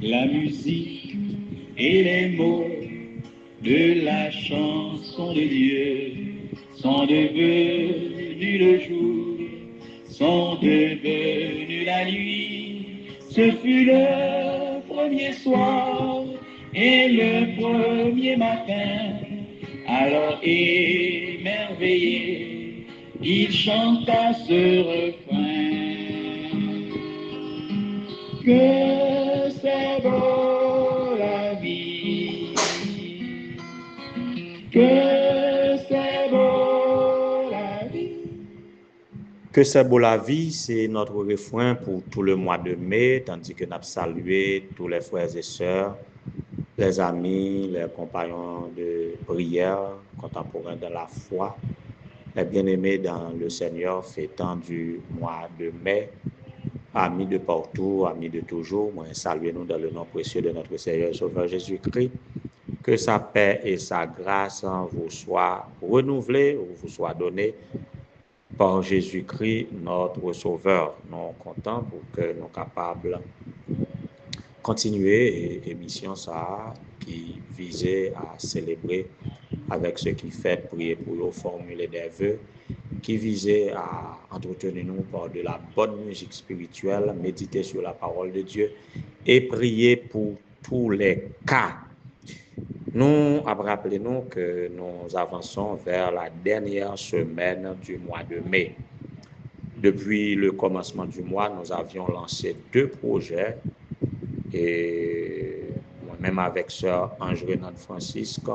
La musique et les mots de la chanson de Dieu sont devenus le jour, sont devenus la nuit. Ce fut le premier soir et le premier matin. Alors émerveillé, il chanta ce refrain. Que c'est beau la vie, que c'est beau la vie. Que c'est beau la vie, c'est notre refrain pour tout le mois de mai, tandis que nous avons salué tous les frères et sœurs, les amis, les compagnons de prière, contemporains de la foi, les bien-aimés dans le Seigneur fêtant du mois de mai, amis de partout, amis de toujours, moi saluez-nous dans le nom précieux de notre Seigneur et Sauveur Jésus-Christ. Que sa paix et sa grâce vous soient renouvelées ou vous soient données par Jésus-Christ, notre Sauveur. Nous sommes contents pour que nous soyons capables de continuer l'émission qui visait à célébrer avec ceux qui fait prier pour eux, formuler des vœux, qui visait à entretenir nous par de la bonne musique spirituelle, méditer sur la parole de Dieu et prier pour tous les cas. Nous rappelons que nous avançons vers la dernière semaine du mois de mai. Depuis le commencement du mois, nous avions lancé 2 projets et moi-même avec sœur Ange-Renade Francisque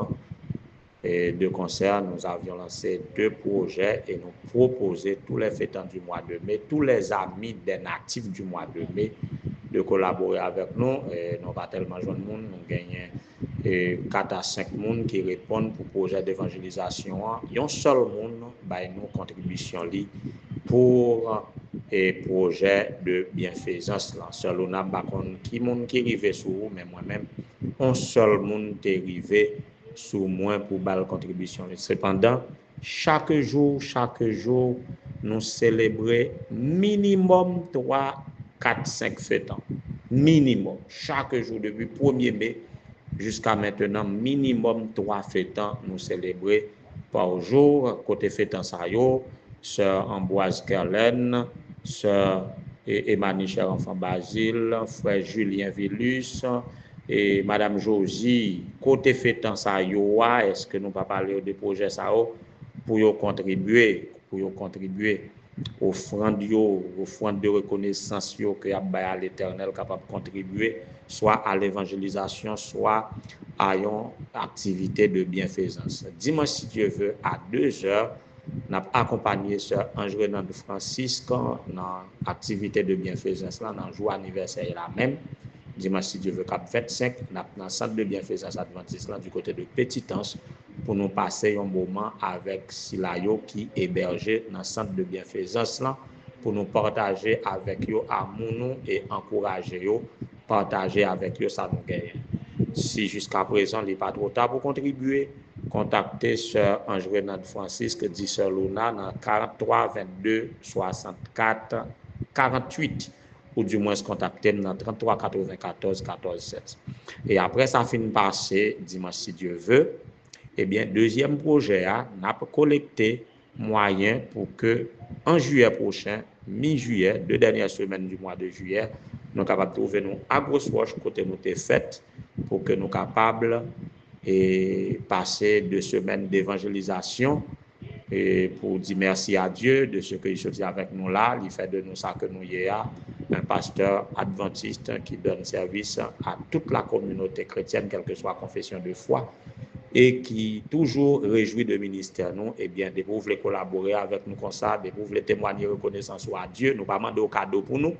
et de concert, nous avions lancé 2 projets et nous proposer tous les fêtants du mois de mai, tous les amis des natifs du mois de mai de collaborer avec nous. Et nous pas tellement de monde, nous gagnons 4 à 5 personnes qui répondent pour le projet d'évangélisation. Il y a un seul monde qui nous contribution pour et projet de bienfaisance. Seul on a qui monde qui arrive sur vous, mais moi-même, un seul monde est arrivé sur moi pour la contribution. Cependant, chaque jour, nous célébrons minimum 3, 4, 5 fêtes. Minimum. Chaque jour, depuis 1er mai jusqu'à maintenant, minimum 3 fêtes nous célébrons par jour. Côté fêtes, sœur Ambroise Kerlen, sœur Emmanuel Cher Enfant Basile, frère Julien Villus, et Madame Josie, côté fêtant ça, est-ce que nous pas parler des projets ça pour contribuer offrande de reconnaissance que à l'Éternel capable de contribuer soit à l'évangélisation, soit à une activité de bienfaisance. Dimanche, si Dieu veut, à 2h, nous avons accompagné sœur Ange-Renade Francisque dans l'activité de bienfaisance, dans le jour anniversaire là même. Dimanche, si Dieu veut, cap 25, nous avons dans le centre de bienfaisance adventiste là, du côté de Petitance pour nous passer un moment avec Silayo qui hébergeait dans le centre de bienfaisance là, pour nous partager avec eux amour et encourager eux, partager avec eux ça nous gagne. Si jusqu'à présent, il n'est pas trop tard pour contribuer, contactez sœur Ange-Renade Francisque, dit sœur Luna, dans 43 22 64 48, ou du moins contactez dans 33 94 14 7. Et après ça finit passer, dimanche si Dieu veut, eh bien, deuxième projet, nous avons collecté moyens pour que en juillet prochain, mi-juillet, 2 dernières semaines du mois de juillet, nous sommes capables de trouver nous à grosse roche côté nous t'es fait pour que nous sommes capables de passer 2 semaines d'évangélisation et pour dire merci à Dieu de ce qu'il choisit avec nous là, il fait de nous ça que nous y a un pasteur adventiste qui donne service à toute la communauté chrétienne, quelle que soit la confession de foi, et qui toujours réjouit de ministère nous, et bien, de vous voulez collaborer avec nous comme ça, de vous voulez témoigner reconnaissance à Dieu, nous pas demander au cadeau pour nous,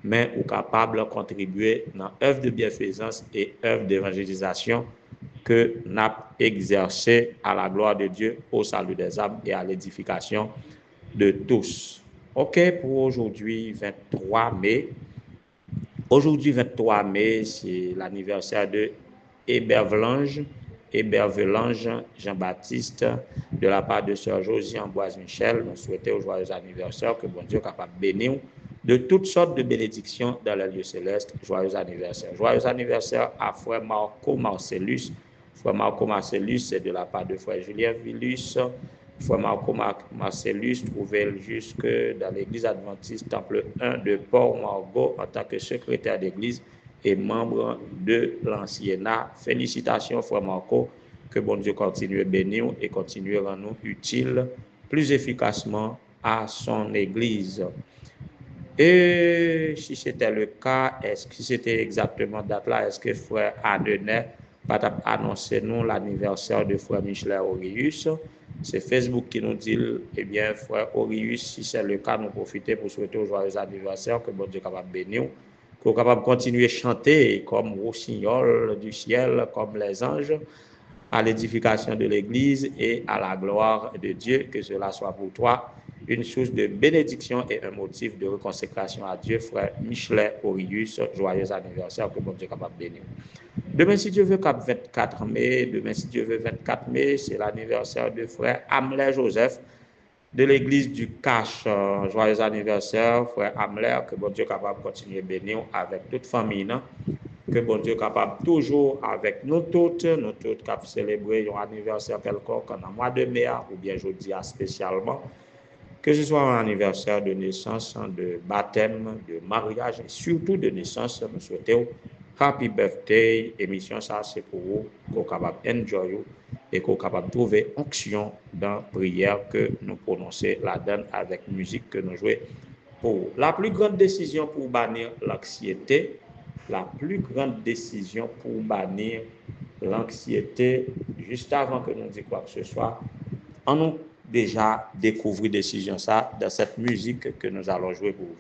mais ou capable de contribuer dans l'œuvre de bienfaisance et œuvre d'évangélisation que nous avons exercé à la gloire de Dieu, au salut des âmes et à l'édification de tous. OK, pour aujourd'hui, 23 mai. Aujourd'hui, 23 mai, c'est l'anniversaire de Hébervelange Jean-Baptiste, de la part de sœur Josie Ambroise Michel. Nous souhaitons au joyeux anniversaire, que bon Dieu soit capable de bénir de toutes sortes de bénédictions dans les lieux célestes. Joyeux anniversaire. Joyeux anniversaire à frère Marco Marcellus. Frère Marco Marcellus, c'est de la part de frère Julien Villus. Frère Marco Marcellus trouvait jusque dans l'église adventiste Temple 1 de Port-Margot en tant que secrétaire d'église et membre de l'anciennat. Félicitations, frère Marco. Que bon Dieu continue à bénir et continue à rendre nous utiles plus efficacement à son église. Et si c'était le cas, si c'était exactement date là, est-ce que frère Adenet va annoncer nous l'anniversaire de frère Michelet Aurius? C'est Facebook qui nous dit, eh bien, frère Aurius, si c'est le cas, nous profitons pour souhaiter un joyeux anniversaire, que bon Dieu capable de bénir, qu'on capable de continuer à chanter comme rossignol du ciel, comme les anges, à l'édification de l'Église et à la gloire de Dieu, que cela soit pour toi une source de bénédiction et un motif de reconsécration à Dieu, frère Michelet Aurius. Joyeux anniversaire, que bon Dieu capable de bénir. Demain, si Dieu veut, cap 24 mai, demain, si Dieu veut, 24 mai, c'est l'anniversaire de frère Hamler Joseph de l'église du Cache. Joyeux anniversaire, frère Hamler, que bon Dieu capable de continuer à bénir avec toute famille, non? Que bon Dieu capable toujours avec nous toutes cap célébrer un anniversaire quelconque en mois de mai ou bien jeudi spécialement, que ce soit un anniversaire de naissance, de baptême, de mariage et surtout de naissance. Nous souhaitons happy birthday. Émission ça c'est pour vous, qu'on capable enjoy et qu'on capable trouver onction dans prière que nous prononçons la donne avec musique que nous jouons pour la plus grande décision pour bannir l'anxiété. La plus grande décision pour bannir l'anxiété, juste avant que nous disions quoi que ce soit, on nous déjà découvert décision ça dans cette musique que nous allons jouer pour vous.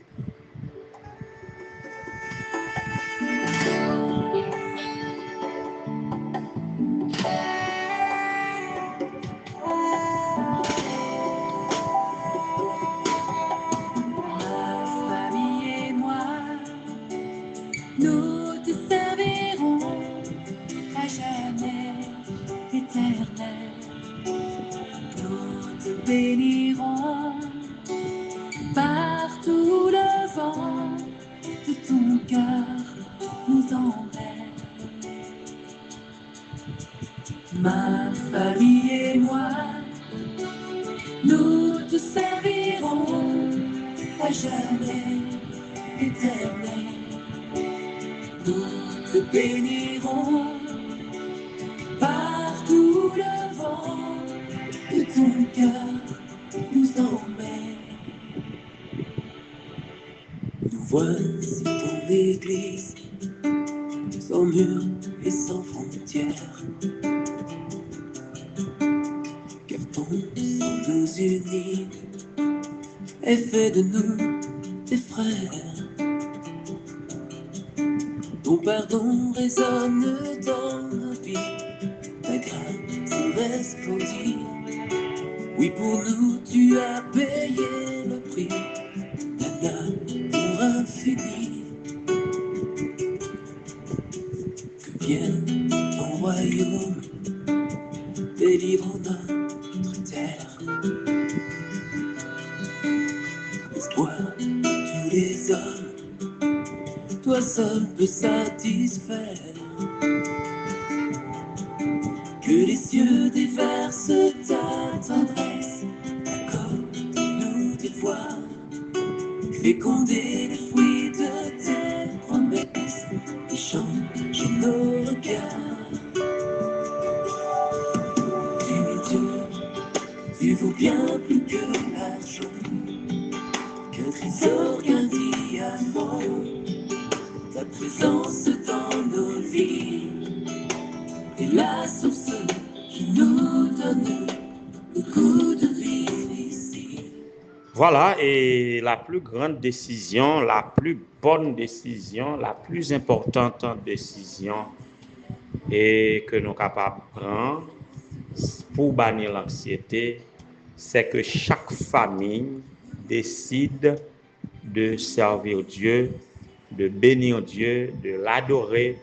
Bénirons partout le vent de ton cœur nous emmène. Ma famille et moi, nous te servirons à jamais éternel. Nous te bénirons partout le vent de ton cœur nous emmène. Nous voici ton église, sans mur et sans frontières. Car ton sang nous unit et fait de nous des frères. Ton pardon résonne dans nos vies, ta grâce resplendit. Oui, pour nous, tu as payé le prix d'un amour infini. Que vienne ton royaume, délivre notre terre. L'espoir de tous les hommes, toi seul peux satisfaire. Que les cieux déversent ta tendresse, accorde-nous tes voix, féconder les fruits de tes promesses, et change nos regards. Tu es Dieu, tu vaux bien plus que l'argent, qu'un trésor, qu'un diamant, ta présence dans nos vies est la source qui nous donne le goût de vivre ici. Voilà, et la plus grande décision, la plus bonne décision, la plus importante décision et que nous sommes capables de prendre pour bannir l'anxiété, c'est que chaque famille décide de servir Dieu, de bénir Dieu, de l'adorer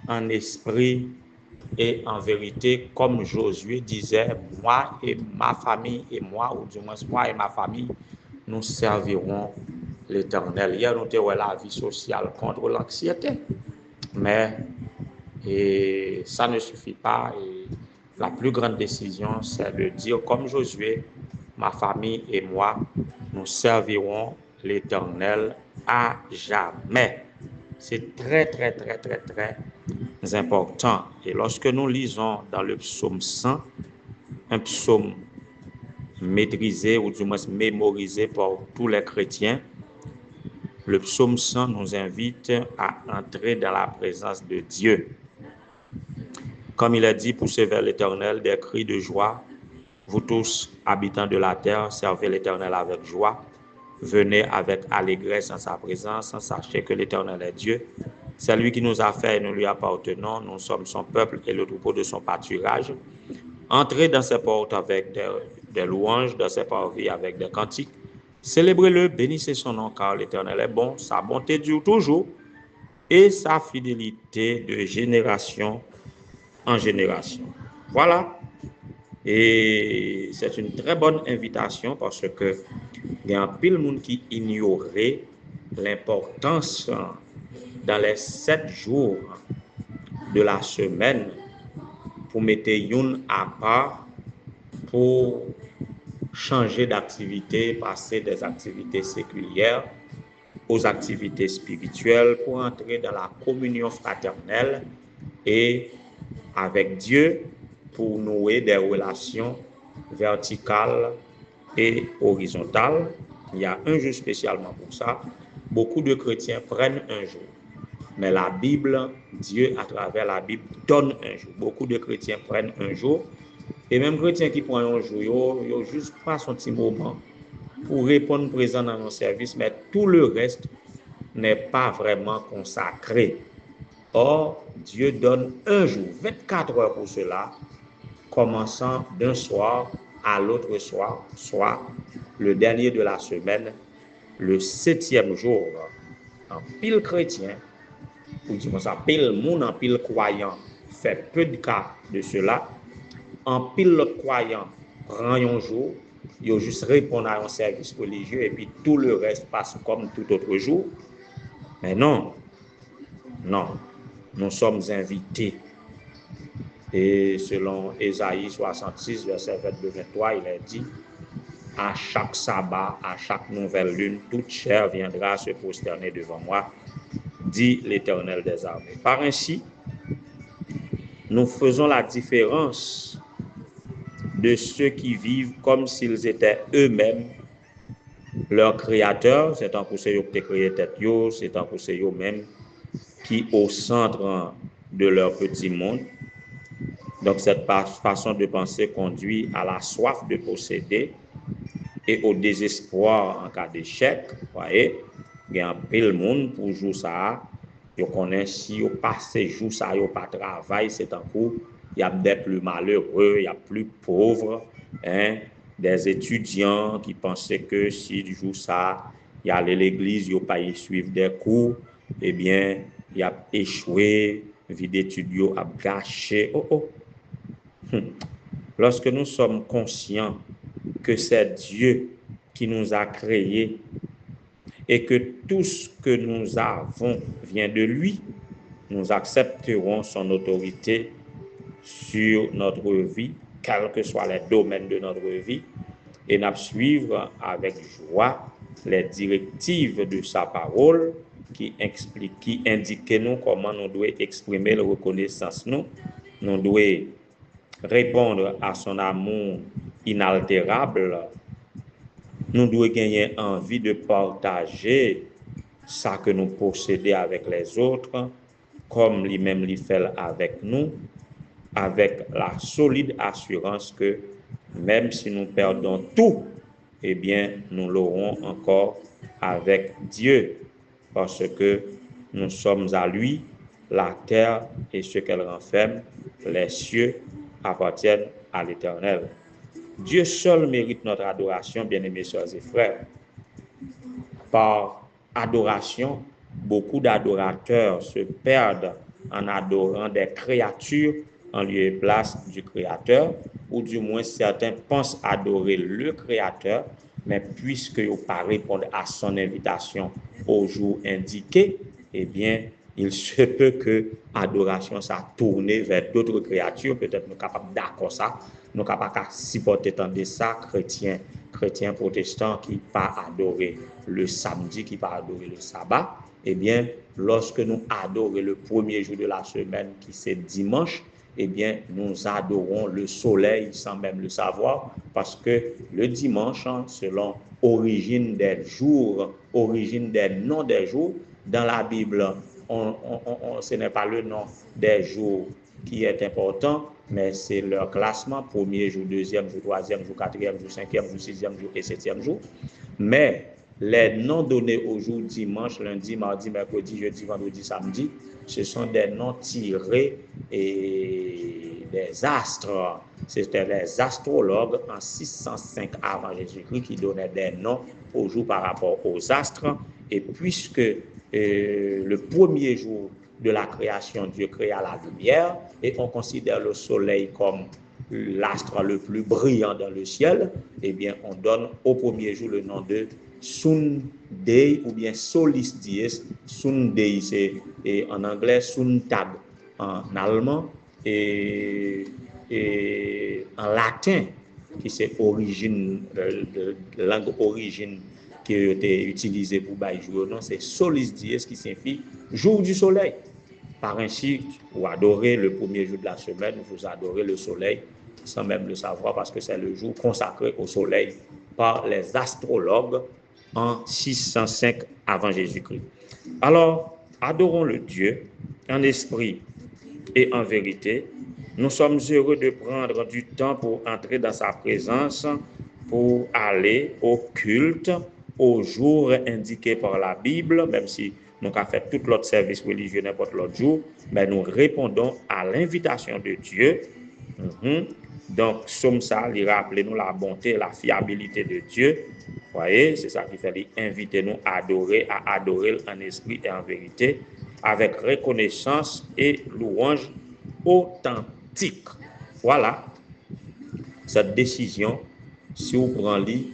en esprit et en vérité, comme Josué disait, moi et ma famille et moi, ou du moins moi et ma famille, nous servirons l'Éternel. Hier, nous avons la vie sociale contre l'anxiété. Mais ça ne suffit pas. Et la plus grande décision, c'est de dire, comme Josué, ma famille et moi, nous servirons l'Éternel à jamais. C'est très, très, très, très, très important. Et lorsque nous lisons dans le psaume 100, un psaume maîtrisé ou du moins mémorisé par tous les chrétiens, le psaume 100 nous invite à entrer dans la présence de Dieu. Comme il est dit, poussez vers l'Éternel des cris de joie. Vous tous, habitants de la terre, servez l'Éternel avec joie. Venez avec allégresse en sa présence. Sachez que l'Éternel est Dieu. C'est lui qui nous a fait et nous lui appartenons. Nous sommes son peuple et le troupeau de son pâturage. Entrez dans ses portes avec des louanges, dans ses parvis avec des cantiques. Célébrez-le, bénissez son nom, car l'Éternel est bon. Sa bonté dure toujours et sa fidélité de génération en génération. Voilà. Et c'est une très bonne invitation parce que il y a un pile de monde qui ignorait l'importance dans les 7 jours de la semaine pour mettre une à part pour changer d'activité, passer des activités séculières aux activités spirituelles pour entrer dans la communion fraternelle et avec Dieu pour nouer des relations verticales et horizontales. Il y a un jour spécialement pour ça. Beaucoup de chrétiens prennent un jour. Mais la Bible, Dieu à travers la Bible donne un jour. Beaucoup de chrétiens prennent un jour. Et même chrétiens qui prennent un jour, ils ont juste pas son petit moment pour répondre présent dans nos services. Mais tout le reste n'est pas vraiment consacré. Or, Dieu donne un jour, 24 heures pour cela, commençant d'un soir à l'autre soir, soit le dernier de la semaine, le 7e jour. En pile chrétien, ou disons ça, pile monde, en pile croyant, fait peu de cas de cela. En pile croyant, prend un jour, il juste répondre à un service religieux et puis tout le reste passe comme tout autre jour. Mais non, nous sommes invités. Et selon Ésaïe 66, verset 22-23, il est dit, à chaque sabbat, à chaque nouvelle lune, toute chair viendra se prosterner devant moi, dit l'Éternel des armées. Par ainsi, nous faisons la différence de ceux qui vivent comme s'ils étaient eux-mêmes leurs créateurs. C'est en pour ceux qui ont créé tête, c'est en pour ceux eux-mêmes qui au centre de leur petit monde. Donc cette façon de penser conduit à la soif de posséder et au désespoir en cas d'échec. Vous voyez, il y a un peu de monde pour jouer ça. Vous connaissez, si vous passez jour ça, vous pas travail, c'est en cours. Il y a des plus malheureux, il y a plus pauvres, des étudiants qui pensaient que si du jour ça, il y a l'église, il n'y a pas y suivre des cours, eh bien, il a échoué, vie d'études a gâché. Lorsque nous sommes conscients que c'est Dieu qui nous a créés et que tout ce que nous avons vient de lui, nous accepterons son autorité sur notre vie, quels que soient les domaines de notre vie, et nous suivre avec joie les directives de sa parole qui indiquent nous comment nous devons exprimer la reconnaissance nous devons répondre à son amour inaltérable, nous devons gagner envie de partager ça que nous possédons avec les autres, comme lui-même le fait avec nous, avec la solide assurance que même si nous perdons tout, eh bien, nous l'aurons encore avec Dieu, parce que nous sommes à lui, la terre et ce qu'elle renferme, les cieux appartiennent à l'Éternel. Dieu seul mérite notre adoration, bien-aimés sœurs et frères. Par adoration, beaucoup d'adorateurs se perdent en adorant des créatures en lieu et place du Créateur, ou du moins certains pensent adorer le Créateur mais puisque vous pas répondre à son invitation au jour indiqué, eh bien, il se peut que l'adoration ça tourne vers d'autres créatures. Peut-être nous sommes capables d'accord ça, nous sommes capables de supporter tant de ça, chrétiens protestants qui pas adorer le samedi, qui pas adorer le sabbat. Eh bien, lorsque nous adorons le premier jour de la semaine, qui c'est dimanche, eh bien, nous adorons le soleil sans même le savoir, parce que le dimanche, selon origine des jours, origine des noms des jours, dans la Bible, ce n'est pas le nom des jours qui est important, mais c'est leur classement, premier jour, deuxième jour, troisième jour, quatrième jour, cinquième jour, sixième jour et septième jour. Mais les noms donnés au jour dimanche, lundi, mardi, mercredi, jeudi, vendredi, samedi, ce sont des noms tirés des astres. C'était les astrologues en 605 avant Jésus-Christ qui donnaient des noms au jour par rapport aux astres. Et puisque le premier jour de la création, Dieu créa la lumière, et on considère le soleil comme l'astre le plus brillant dans le ciel, eh bien, on donne au premier jour le nom de Sunday ou bien Solis Dies. Sunday, c'est en anglais, Sonntag en allemand, et en latin, qui c'est origine, langue origine qui a été utilisée pour bailler jour, non, c'est Solis Dies qui signifie jour du soleil. Par ainsi, vous adorez le premier jour de la semaine, vous adorez le soleil sans même le savoir parce que c'est le jour consacré au soleil par les astrologues en 605 avant Jésus-Christ. Alors, adorons le Dieu en esprit et en vérité. Nous sommes heureux de prendre du temps pour entrer dans sa présence, pour aller au culte, au jour indiqué par la Bible, même si nous avons fait tout l'autre service religieux n'importe l'autre jour, mais nous répondons à l'invitation de Dieu. Donc, somme ça, il rappelle nous la bonté, la fiabilité de Dieu. Voyez, c'est ça qui fait inviter nous à adorer en esprit et en vérité, avec reconnaissance et louange authentique. Voilà, cette décision, si vous prenez,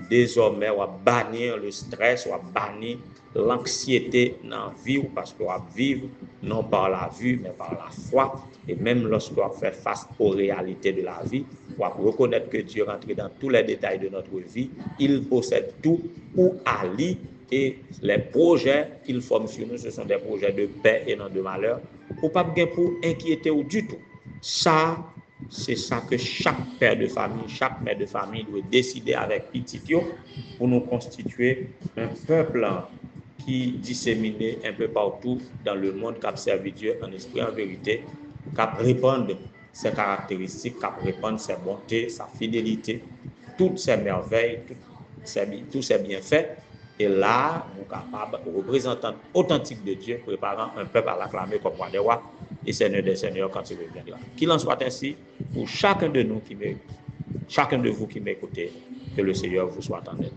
désormais, on va bannir le stress, on va bannir l'anxiété dans la vie, parce qu'on va vivre non par la vue, mais par la foi. Et même lorsqu'on fait face aux réalités de la vie, on va reconnaître que Dieu rentre dans tous les détails de notre vie. Il possède tout pour aller, et les projets qu'il forme sur nous, ce sont des projets de paix et non de malheur. Pour pas bien pour inquiéter ou du tout. Ça, c'est ça que chaque père de famille, chaque mère de famille doit décider avec petit pour nous constituer un peuple qui disséminé un peu partout dans le monde, qui a servi Dieu en esprit, en vérité, qui répand ses caractéristiques, qui répand ses bontés, sa fidélité, toutes ses merveilles, tous ses bienfaits. Et là, nous sommes capables, représentants authentiques de Dieu, préparant un peuple à l'acclamer comme roi des rois et Seigneur des seigneurs quand il reviendra. Qu'il en soit ainsi pour chacun de nous chacun de vous qui m'écoutez, que le Seigneur vous soit en aide.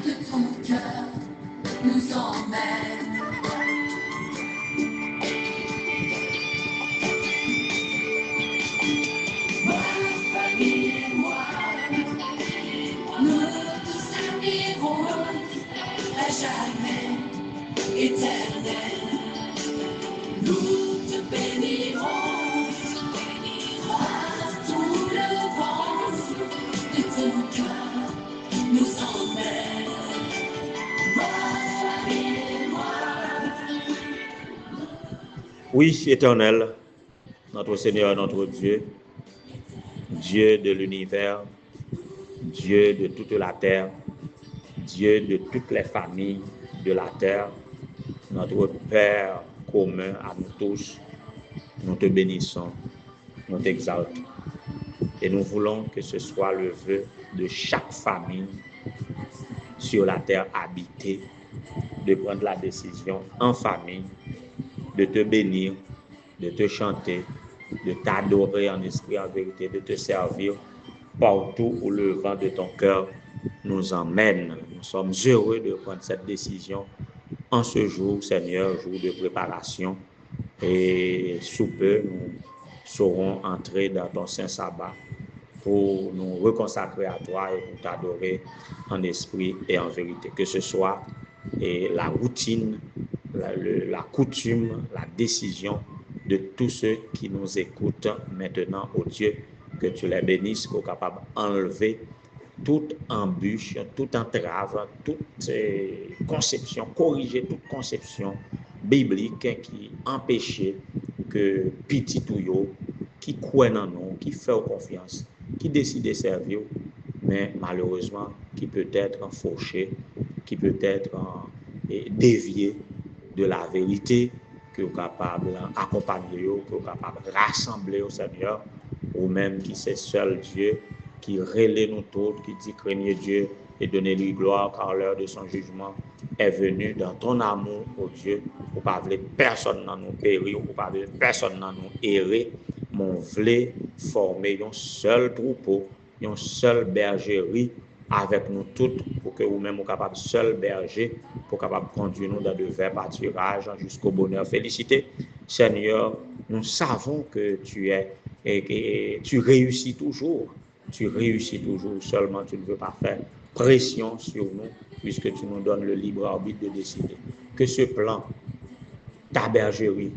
Que ton cœur nous emmène. Ma famille et moi, nous tous servirons à jamais éternel. Nous te bénirons à tout le vent de ton cœur nous emmène. Ma famille et moi. Oui, éternel, notre Seigneur, notre Dieu, Dieu de l'univers, Dieu de toute la terre, Dieu de toutes les familles de la terre, notre Père commun à nous tous, nous te bénissons, nous t'exaltons. Et nous voulons que ce soit le vœu de chaque famille sur la terre habitée, de prendre la décision en famille, de te bénir, de te chanter, de t'adorer en esprit, en vérité, de te servir partout où le vent de ton cœur nous emmène. Nous sommes heureux de prendre cette décision en ce jour, Seigneur, jour de préparation. Et sous peu, nous saurons entrer dans ton saint sabbat pour nous reconsacrer à toi et pour t'adorer en esprit et en vérité. Que ce soit la routine, la coutume, la décision de tous ceux qui nous écoutent maintenant, oh Dieu, que tu les bénisses, qu'on soit capable d'enlever toute embûche, toute entrave, toute conception, corriger toute conception biblique qui empêchait que petit ou yo, qui croit en nous, qui fait confiance, qui décide de servir, mais malheureusement qui peut être fauché, qui peut être dévié de la vérité, que est capable d'accompagner, que est capable de rassembler au Seigneur, ou même qui c'est seul Dieu qui relaie nous tous, qui dit craignez Dieu et donnez-lui gloire, car l'heure de son jugement est venue dans ton amour, ô Dieu. Pour pas vouloir personne dans nous périr, pour pas vouloir personne dans nous errer, mon voulait former un seul troupeau, une seule bergerie avec nous toutes, pour que vous-même vous capable seul berger, pour capable conduire nous dans de verts pâturages jusqu'au bonheur. Félicité, Seigneur, nous savons que tu es et tu réussis toujours. Tu réussis toujours, seulement tu ne veux pas faire pression sur nous, puisque tu nous donnes le libre arbitre de décider. Que ce plan, ta bergerie,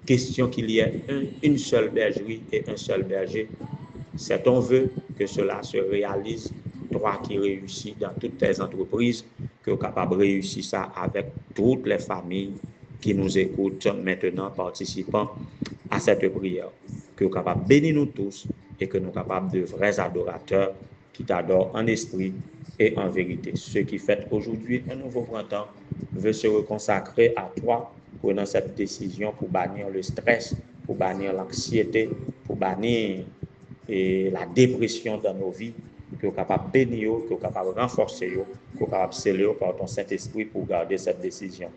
question qu'il y ait une seule bergerie et un seul berger, c'est ton vœu que cela se réalise, toi qui réussis dans toutes tes entreprises, que tu es capable de réussir ça avec toutes les familles qui nous écoutent maintenant, participant à cette prière. Que tu es capable de bénir nous tous et que nous sommes capables de vrais adorateurs qui t'adorent en esprit et en vérité. Ceux qui fêtent aujourd'hui un nouveau printemps veulent se reconsacrer à toi, prenant cette décision pour bannir le stress, pour bannir l'anxiété, pour bannir la dépression dans nos vies, que vous êtes capable de bénir, que vous êtes capable de renforcer, que vous êtes capable de sceller par ton Saint-Esprit pour garder cette décision.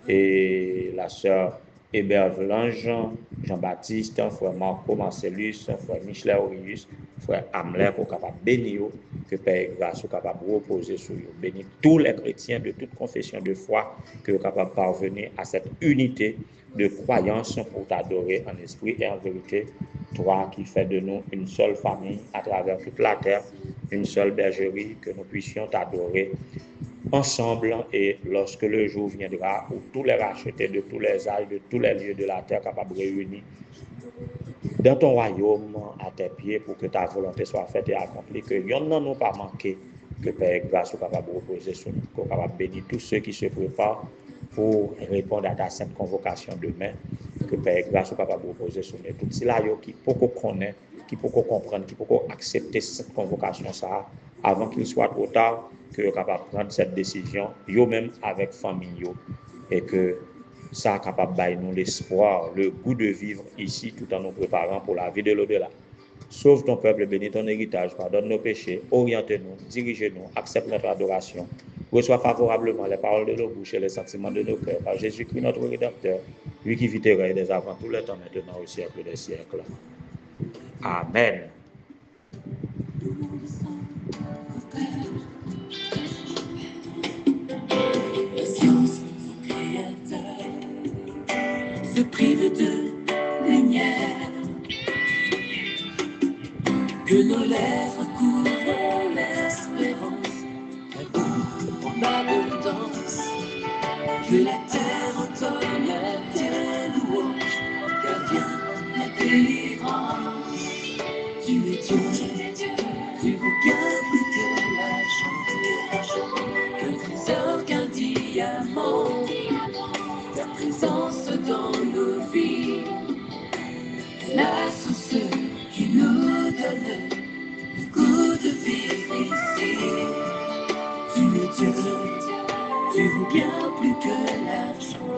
Et la sœur Hébert Vlange, Jean-Baptiste, frère Marco Marcellus, frère Michel Aurius, frère Hamler, que vous êtes capable de bénir, que Père grâce soit capable de reposer sur eux. Bénis tous les chrétiens de toute confession de foi, que vous êtes capable de parvenir à cette unité de croyance pour t'adorer en esprit et en vérité. Toi qui fais de nous une seule famille à travers toute la terre, une seule bergerie, que nous puissions t'adorer ensemble et lorsque le jour viendra où tous les rachetés de tous les âges, de tous les lieux de la terre capables de réunir dans ton royaume à tes pieds pour que ta volonté soit faite et accomplie, que rien n'en nous pas manqué, que Père grâce soit capable de reposer sur nous, qu'on capable de bénir tous ceux qui se préparent pour répondre à ta sainte convocation demain, que Père grâce soit capable de reposer sur nous. Tout cela qui peut connaître, qui peut comprendre, qui peut accepter cette convocation ça avant qu'il soit trop tard, que vous capable de prendre cette décision, vous-même avec famille, et que ça capable de nous l'espoir, le goût de vivre ici tout en nous préparant pour la vie de l'au-delà. Sauve ton peuple, bénis ton héritage, pardonne nos péchés, oriente-nous, dirige-nous, accepte notre adoration. Reçois favorablement les paroles de nos bouches et les sentiments de nos cœurs par Jésus-Christ notre Rédempteur, lui qui vit et règne dès avant tout le temps, maintenant au siècle des siècles. Amen. Se prive de lumière, que nos lèvres couvrent l'espérance, en abondance, que la terre entonne tes louanges, car vient la délivrance. Tu es Dieu, tu vaux bien plus que l'argent, qu'un trésor, qu'un diamant. Ta présence dans nos vies, la source qui nous donne le goût de vivre ici. Tu es Dieu, tu vaux bien plus que l'argent,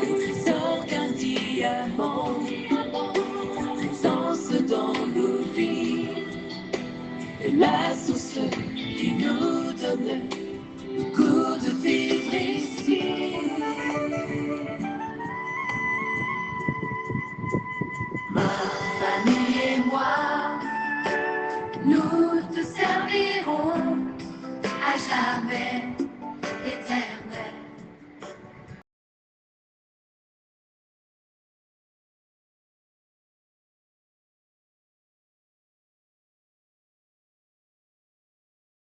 qu'un trésor, qu'un diamant. Ta présence dans nos vies, la source qui nous donne le goût de vivre ici. Ma famille et moi, nous te servirons à jamais éternellement.